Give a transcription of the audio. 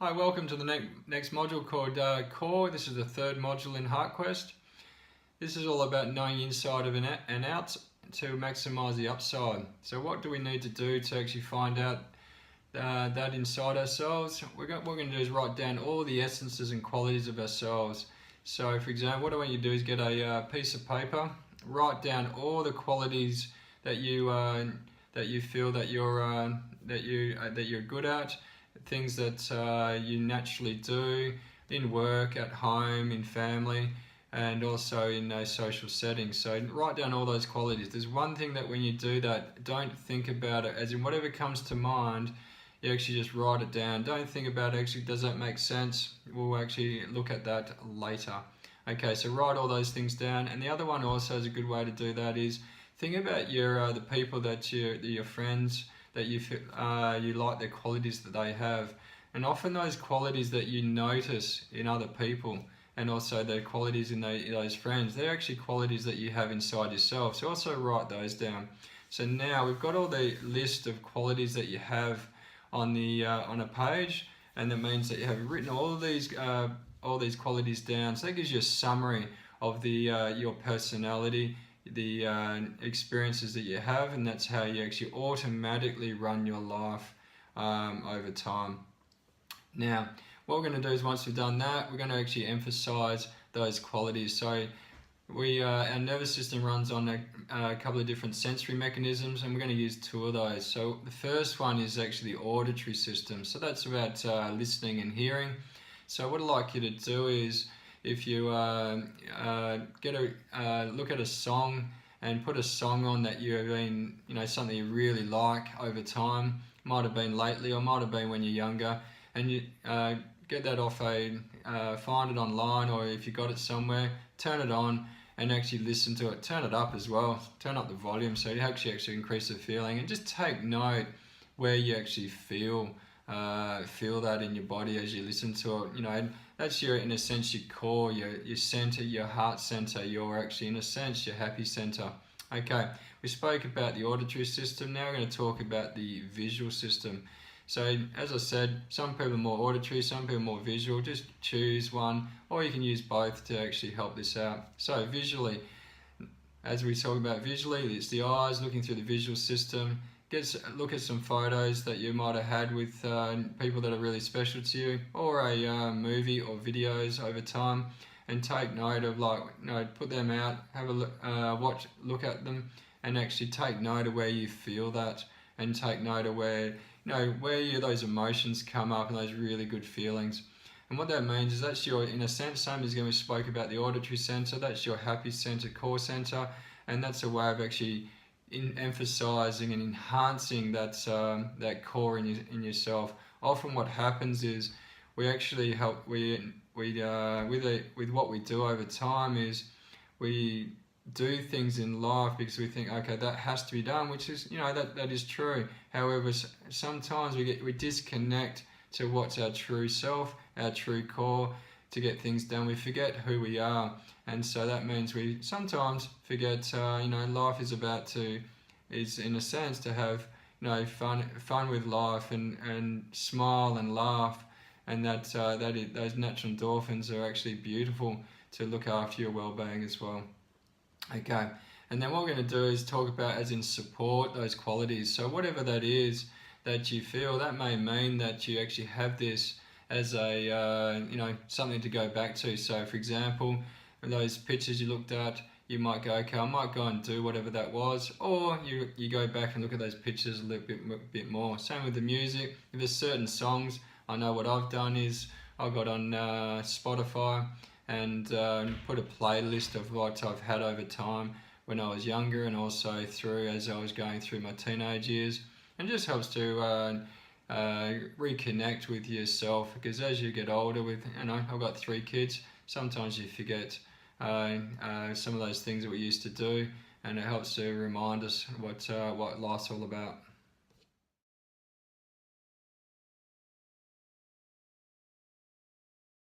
Hi, welcome to the next module called Core. This is the third module in HeartQuest. This is all about knowing inside of and out to maximize the upside. So what do we need to do to actually find out that inside ourselves? What we're going to do is write down all the essences and qualities of ourselves. So for example, what I want you to do is get a piece of paper, write down all the qualities that you feel that you're good at, things that you naturally do in work, at home, in family, and also in those social settings. So write down all those qualities. There's one thing that when you do that, don't think about it as in whatever comes to mind, you actually just write it down. Don't think about it, actually, does that make sense? We'll actually look at that later. Okay, so write all those things down. And the other one also is a good way to do that is think about your the people that your friends that you like, their qualities that they have, and often those qualities that you notice in other people and also the qualities in those friends, they're actually qualities that you have inside yourself. So also write those down. So now we've got all the list of qualities that you have on a page, and that means that you have written all these qualities down. So that gives you a summary of your personality, the experiences that you have, and that's how you actually automatically run your life over time. Now, what we're going to do is once we've done that, we're going to actually emphasize those qualities. So our nervous system runs on a couple of different sensory mechanisms, and we're going to use two of those. So the first one is actually the auditory system. So that's about listening and hearing. So what I'd like you to do is, if you look at a song and put a song on that you've been, something you really like over time, might have been lately or might have been when you're younger, and you get that off find it online, or if you got it somewhere, turn it on and actually listen to it. Turn it up as well, turn up the volume so you actually increase the feeling, and just take note where you actually feel that in your body as you listen to it. That's in a sense, your core, your center, your heart center. You're actually, in a sense, your happy center. Okay, we spoke about the auditory system. Now we're going to talk about the visual system. So as I said, some people are more auditory, some people are more visual. Just choose one, or you can use both to actually help this out. So visually, as we talk about visually, it's the eyes looking through the visual system. Look at some photos that you might have had with people that are really special to you, or a movie or videos over time, and take note of, put them out, have a look, look at them, and actually take note of where you feel that, and take note of where those emotions come up and those really good feelings. And what that means is that's in a sense, same as we spoke about the auditory center, that's your happy center, core center, and that's a way of actually emphasizing and enhancing that core in yourself. Often what happens is we actually help with what we do over time is we do things in life because we think, okay, that has to be done, which is that is true. However, sometimes we disconnect to what's our true self, our true core. To get things done, we forget who we are, and so that means we sometimes forget. Life is in a sense to have fun with life and smile and laugh, and those natural endorphins are actually beautiful to look after your well-being as well. Okay, and then what we're going to do is talk about as in support those qualities. So whatever that is that you feel, that may mean that you actually have this as a something to go back to. So for example, those pictures you looked at, you might go, okay, I might go and do whatever that was, or you go back and look at those pictures a little bit more. Same with the music. If there's certain songs, I know what I've done is I got on Spotify and put a playlist of what I've had over time when I was younger, and also as I was going through my teenage years, and just helps to reconnect with yourself, because as you get older, I've got 3 kids, sometimes you forget some of those things that we used to do, and it helps to remind us what life's all about.